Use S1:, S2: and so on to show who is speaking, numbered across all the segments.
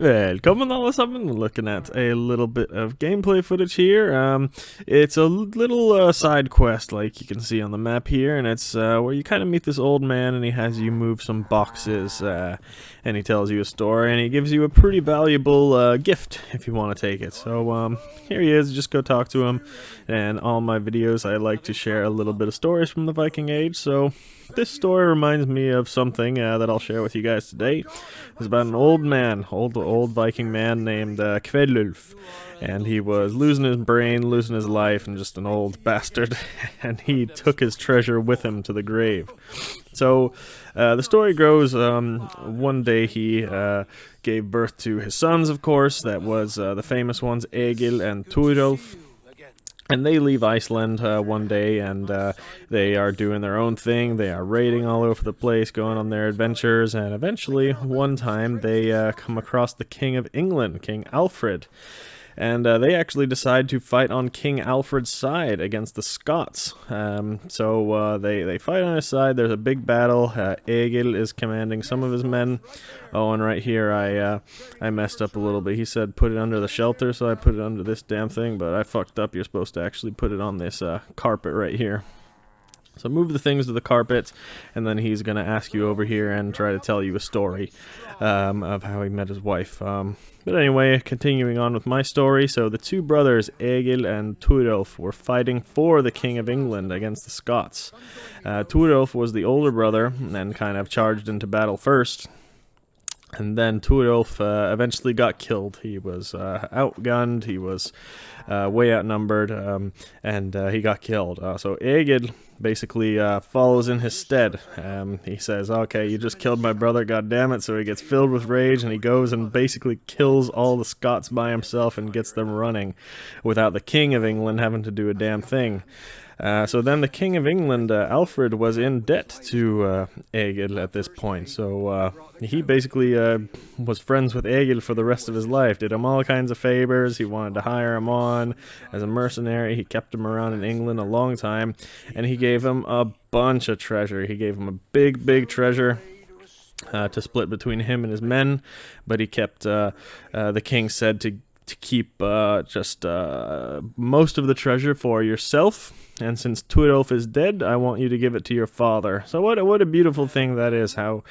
S1: Velkommen alle sammen, looking at a little bit of gameplay footage here. It's a little side quest like you can see on the map here, and it's where you kind of meet this old man and he has you move some boxes, and he tells you a story and he gives you a pretty valuable gift if you want to take it. So here he is, just go talk to him. And all my videos I like to share a little bit of stories from the Viking Age, so this story reminds me of something that I'll share with you guys today. It's about an old man, old Viking man named Kvedlulf, and he was losing his brain, losing his life, and just an old bastard, and he took his treasure with him to the grave. So the story goes, one day he gave birth to his sons, of course. That was the famous ones, Egil and Thorolf. And they leave Iceland one day, and they are doing their own thing. They are raiding all over the place, going on their adventures, and eventually, one time, they come across the King of England, King Alfred. And they actually decide to fight on King Alfred's side against the Scots. So they fight on his side. There's a big battle. Egil is commanding some of his men. Oh, and right here I messed up a little bit. He said put it under the shelter, so I put it under this damn thing, but I fucked up. You're supposed to actually put it on this carpet right here. So move the things to the carpet, and then he's going to ask you over here and try to tell you a story of how he met his wife. But anyway, continuing on with my story. So the two brothers, Egil and Thorolf, were fighting for the King of England against the Scots. Thorolf was the older brother and kind of charged into battle first. And then Thorolf eventually got killed. He was outgunned, he was way outnumbered, and he got killed. So Egil basically follows in his stead. He says, okay, you just killed my brother, goddammit. So he gets filled with rage, and he goes and basically kills all the Scots by himself and gets them running without the King of England having to do a damn thing. So then the King of England, Alfred, was in debt to Egil at this point. So he basically was friends with Egil for the rest of his life, did him all kinds of favors. He wanted to hire him on as a mercenary. He kept him around in England a long time, and he gave him a bunch of treasure. He gave him a big treasure to split between him and his men, but he kept, the king said to keep just most of the treasure for yourself, and since Thorolf is dead, I want you to give it to your father. So what a beautiful thing that is, how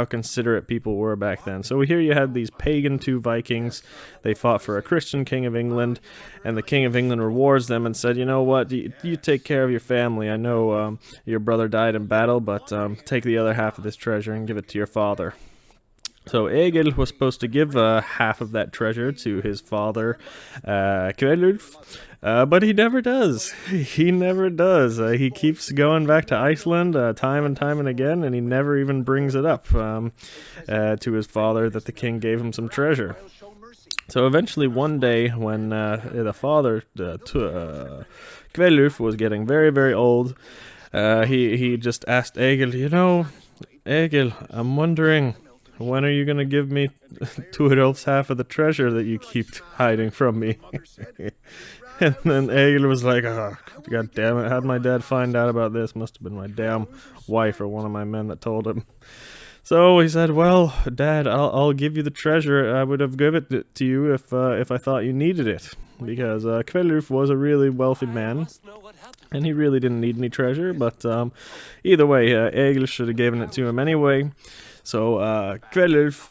S1: considerate people were back then. So here you had these pagan two Vikings. They fought for a Christian King of England, and the King of England rewards them and said, you know what, you take care of your family. I know your brother died in battle, but take the other half of this treasure and give it to your father. So Egil was supposed to give half of that treasure to his father, Kvedlulf, but he never does. He never does. He keeps going back to Iceland time and again, and he never even brings it up to his father that the king gave him some treasure. So eventually one day when the father, Kvedlulf, was getting very old, he just asked Egil, you know, Egil, I'm wondering, when are you going to give me Thorolf's half of the treasure that you keep hiding from me? And then Egil was like, oh, god damn it, how'd my dad find out about this? Must have been my damn wife or one of my men that told him. So he said, well, Dad, I'll give you the treasure. I would have given it to you if I thought you needed it. Because Kvedlulf was a really wealthy man, and he really didn't need any treasure, but either way, Egil should have given it to him anyway. So Kvedlulf,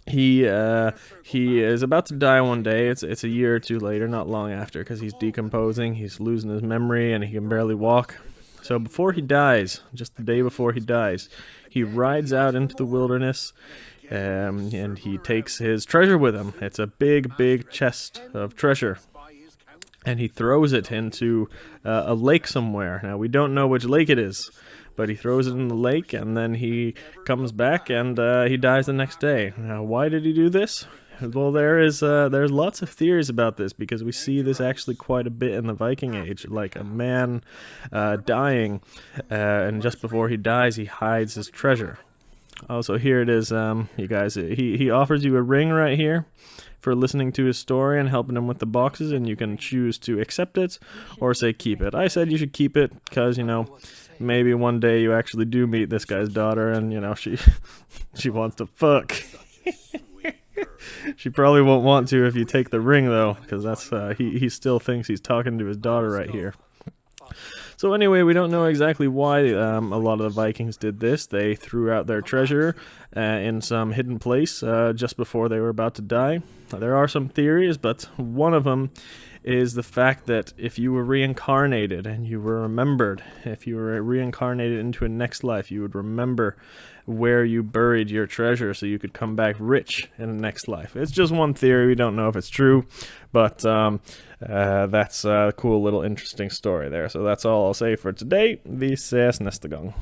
S1: he is about to die one day. It's a year or two later, not long after, because he's decomposing. He's losing his memory, and he can barely walk. So before he dies, just the day before he dies, he rides out into the wilderness, and he takes his treasure with him. It's a big chest of treasure. And he throws it into a lake somewhere. Now, we don't know which lake it is, but he throws it in the lake, and then he comes back, and he dies the next day. Now, why did he do this? Well, there's lots of theories about this, because we see this actually quite a bit in the Viking Age, like a man dying, and just before he dies, he hides his treasure. Also, here it is, you guys. He offers you a ring right here for listening to his story and helping him with the boxes, and you can choose to accept it or say keep it. I said you should keep it because, you know, maybe one day you actually do meet this guy's daughter and, you know, she wants to fuck. She probably won't want to if you take the ring, though, because that's he still thinks he's talking to his daughter right here. So anyway, we don't know exactly why a lot of the Vikings did this. They threw out their treasure in some hidden place just before they were about to die. There are some theories, but one of them is the fact that if you were reincarnated and you were remembered, if you were reincarnated into a next life, you would remember where you buried your treasure so you could come back rich in the next life. It's just one theory. We don't know if it's true, but that's a cool little interesting story there. So that's all I'll say for today. Vi ses nästa gång.